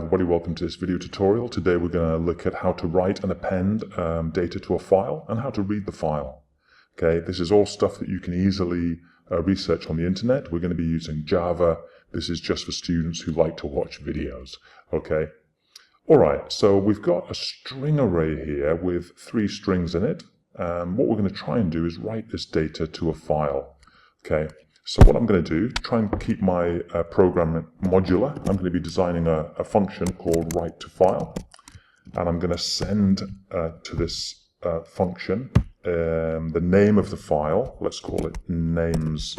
everybody, welcome to this video tutorial. Today we're going to look at how to write and append data to a file and how to read the file. Okay, this is all stuff that you can easily research on the internet. We're going to be using Java. This is just for students who like to watch videos. Okay, alright, so we've got a string array here with 3 strings in it. What we're going to try and do is write this data to a file. Okay. So what I'm going to do, try and keep my program modular. I'm going to be designing a function called write2file, and I'm going to send to this function the name of the file. Let's call it names.txt,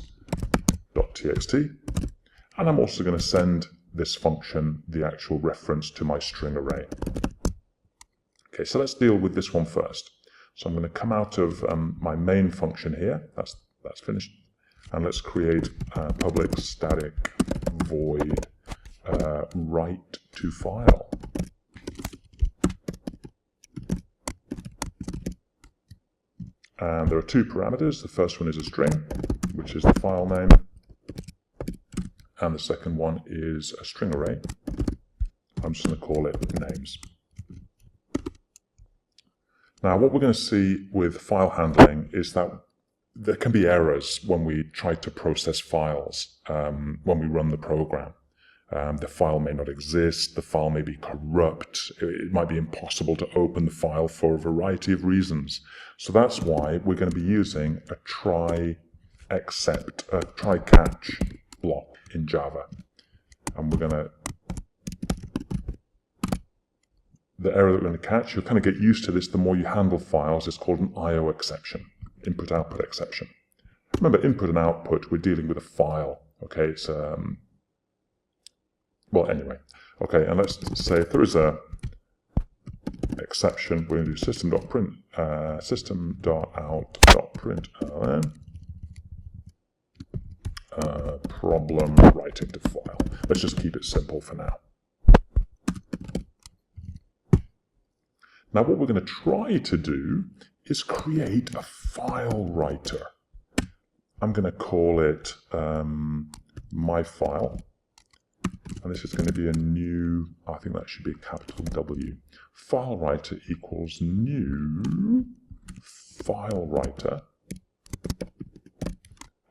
and I'm also going to send this function the actual reference to my string array. Okay, so let's deal with this one first. So I'm going to come out of my main function here. That's finished. And let's create public static void write to file. And there are 2 parameters. The first one is a string, which is the file name. And the second one is a string array. I'm just going to call it names. Now, what we're going to see with file handling is that there can be errors when we try to process files, when we run the program. The file may not exist, the file may be corrupt, it might be impossible to open the file for a variety of reasons. So that's why we're going to be using a try catch block in Java. And we're going to, the error that we're going to catch, you'll kind of get used to this the more you handle files, it's called an IO exception. Input-output exception. Remember, input and output, we're dealing with a file. Okay, it's well, anyway. Okay, and let's say if there is a exception, we're going to do system.out.println problem writing to file. Let's just keep it simple for now. Now, what we're going to try to do is create a file writer. I'm going to call it my file, and this is going to be a new, I think that should be a capital W. File writer equals new file writer,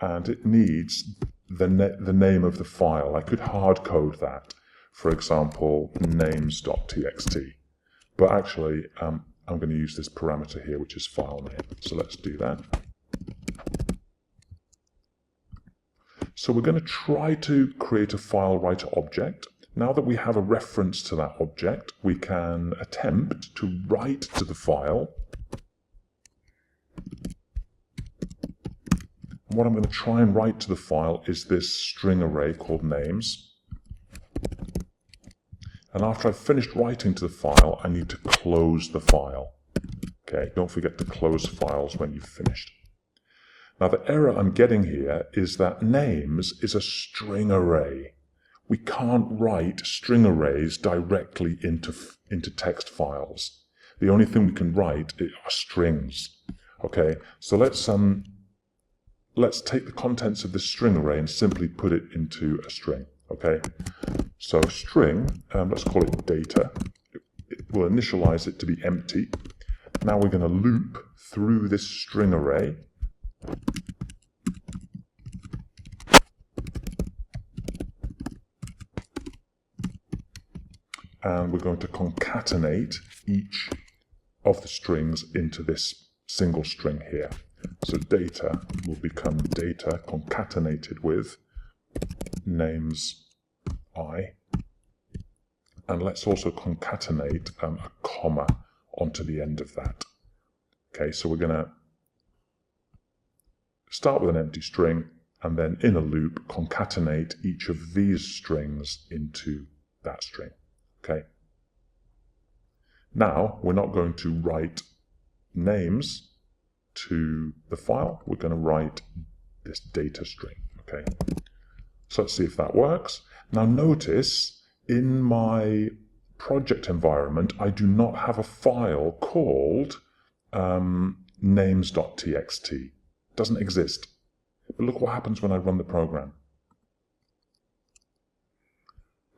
and it needs the name of the file. I could hard code that, for example, names.txt, but actually I'm going to use this parameter here, which is file name. So let's do that. So we're going to try to create a file writer object. Now that we have a reference to that object, we can attempt to write to the file. And what I'm going to try and write to the file is this string array called names. And after I've finished writing to the file, I need to close the file. Okay, don't forget to close files when you've finished. Now the error I'm getting here is that names is a string array. We can't write string arrays directly into text files. The only thing we can write are strings. Okay, so let's take the contents of this string array and simply put it into a string. Okay, so string, let's call it data. We'll initialize it to be empty. Now we're going to loop through this string array. And we're going to concatenate each of the strings into this single string here. So data will become data concatenated with names I. And let's also concatenate a comma onto the end of that. Okay, so we're going to start with an empty string and then in a loop concatenate each of these strings into that string. Okay. Now we're not going to write names to the file, we're going to write this data string. Okay. So let's see if that works. Now notice in my project environment, I do not have a file called names.txt. It doesn't exist. But look what happens when I run the program.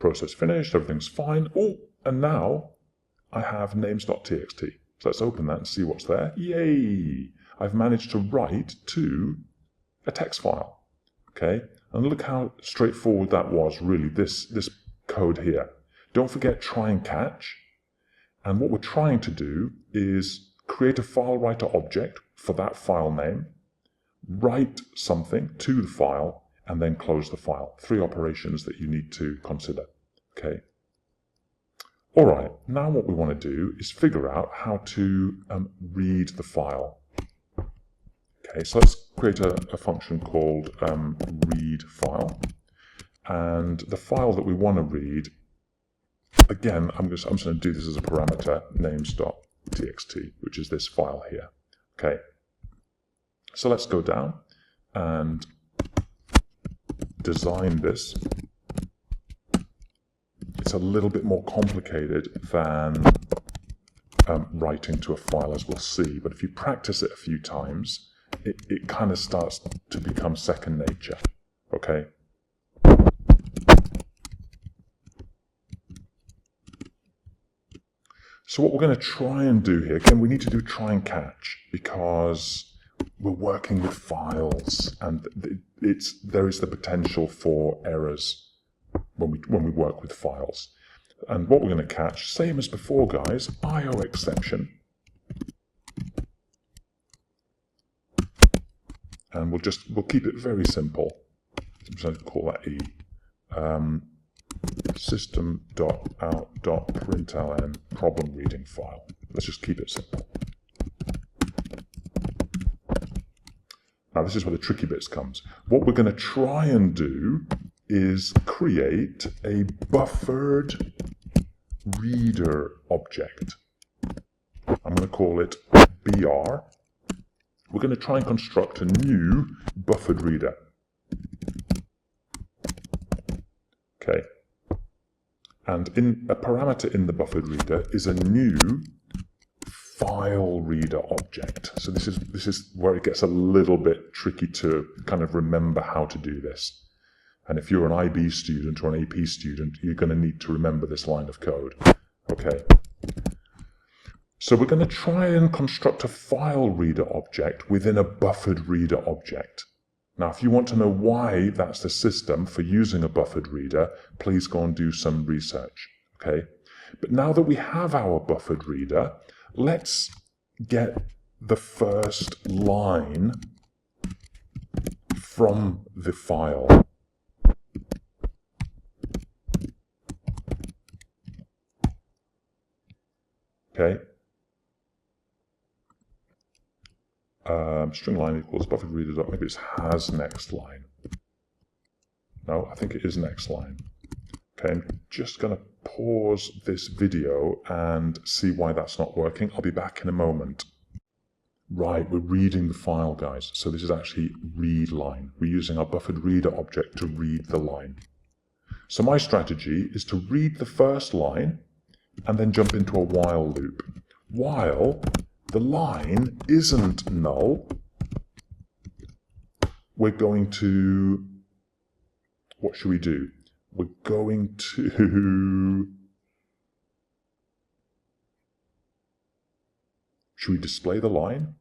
process finished, everything's fine. Oh, and now I have names.txt. So let's open that and see what's there. Yay! I've managed to write to a text file. Okay, and look how straightforward that was, really, this code here. Don't forget try and catch. And what we're trying to do is create a file writer object for that file name, write something to the file, and then close the file. 3 operations that you need to consider. Okay. All right, now what we want to do is figure out how to read the file. Okay, so let's create a function called read file. And the file that we want to read, again, I'm just going to do this as a parameter, names.txt, which is this file here. Okay, so let's go down and design this. It's a little bit more complicated than writing to a file, as we'll see, but if you practice it a few times, it kind of starts to become second nature. Okay. So what we're going to try and do here, again, we need to do try and catch, because we're working with files, and there is the potential for errors when we work with files. And what we're going to catch, same as before, guys, IO exception. And we'll keep it very simple. I'm just going to call that E. System.out.println problem reading file. Let's just keep it simple. Now this is where the tricky bits comes. What we're going to try and do is create a buffered reader object. I'm going to call it BR. We're going to try and construct a new buffered reader. Okay. And in a parameter in the buffered reader is a new file reader object. So this is where it gets a little bit tricky to kind of remember how to do this. And if you're an IB student or an AP student, you're going to need to remember this line of code. Okay. So we're going to try and construct a file reader object within a buffered reader object. Now, if you want to know why that's the system for using a buffered reader, please go and do some research. Okay. But now that we have our buffered reader, let's get the first line from the file. Okay. String line equals buffered reader dot, maybe it's has next line. No, I think it is next line. Okay, I'm just going to pause this video and see why that's not working. I'll be back in a moment. Right, we're reading the file, guys. So this is actually read line. We're using our buffered reader object to read the line. So my strategy is to read the first line and then jump into a while loop. While the line isn't null, we're going to, what should we do? We're going to, should we display the line?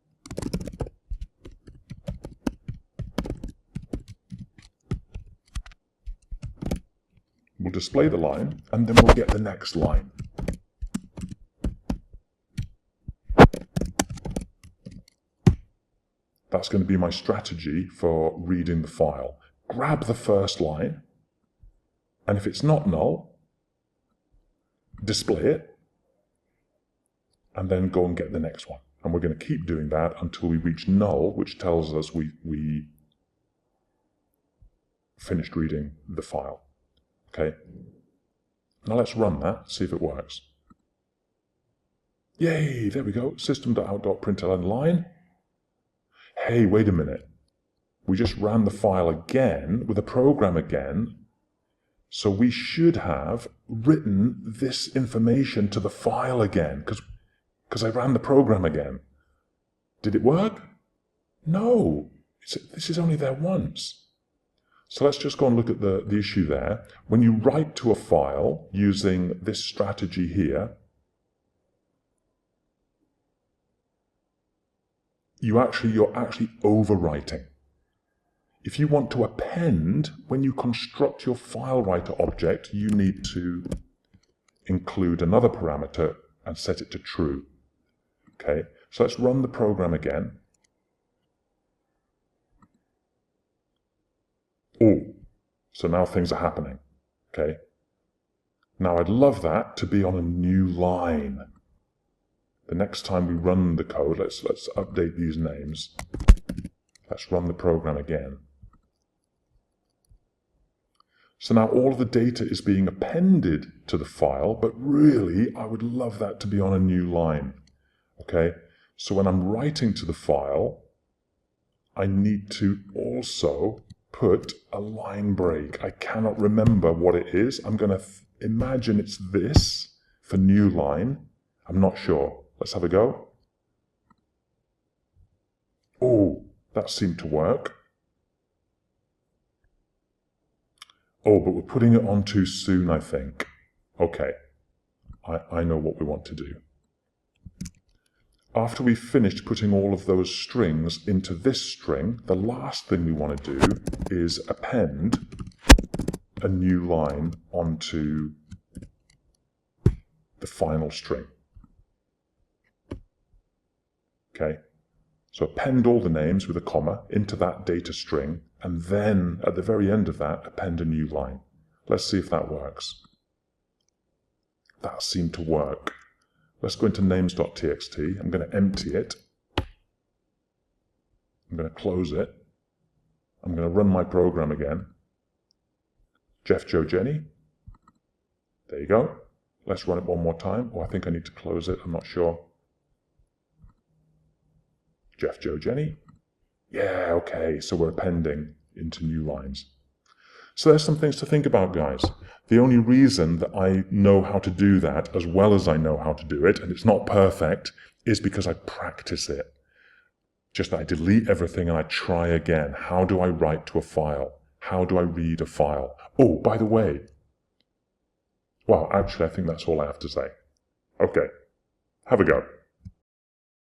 We'll display the line and then we'll get the next line. That's going to be my strategy for reading the file. Grab the first line, and if it's not null, display it, and then go and get the next one. And we're going to keep doing that until we reach null, which tells us we finished reading the file. Okay. Now let's run that, see if it works. Yay, there we go. System.out.println line. Hey, wait a minute. We just ran the file again with a program again. So we should have written this information to the file again because I ran the program again. Did it work? No, this is only there once. So let's just go and look at the issue there. When you write to a file using this strategy here, you're actually overwriting. If you want to append, when you construct your file writer object, you need to include another parameter and set it to true. Okay, so let's run the program again. Oh, so now things are happening. Okay, now I'd love that to be on a new line. The next time we run the code, let's update these names. Let's run the program again. So now all of the data is being appended to the file, but really I would love that to be on a new line. Okay, so when I'm writing to the file, I need to also put a line break. I cannot remember what it is. I'm going to imagine it's this for new line. I'm not sure. Let's have a go. Oh, that seemed to work. Oh, but we're putting it on too soon, I think. Okay, I know what we want to do. After we've finished putting all of those strings into this string, the last thing we want to do is append a new line onto the final string. Okay, so append all the names with a comma into that data string, and then at the very end of that, append a new line. Let's see if that works. That seemed to work. Let's go into names.txt. I'm going to empty it. I'm going to close it. I'm going to run my program again. Jeff, Joe, Jenny. There you go. Let's run it one more time. Oh, I think I need to close it. I'm not sure. Jeff, Joe, Jenny. Yeah, okay. So we're appending into new lines. So there's some things to think about, guys. The only reason that I know how to do that as well as I know how to do it, and it's not perfect, is because I practice it. Just that I delete everything and I try again. How do I write to a file? How do I read a file? Oh, by the way. Well, actually, I think that's all I have to say. Okay, have a go.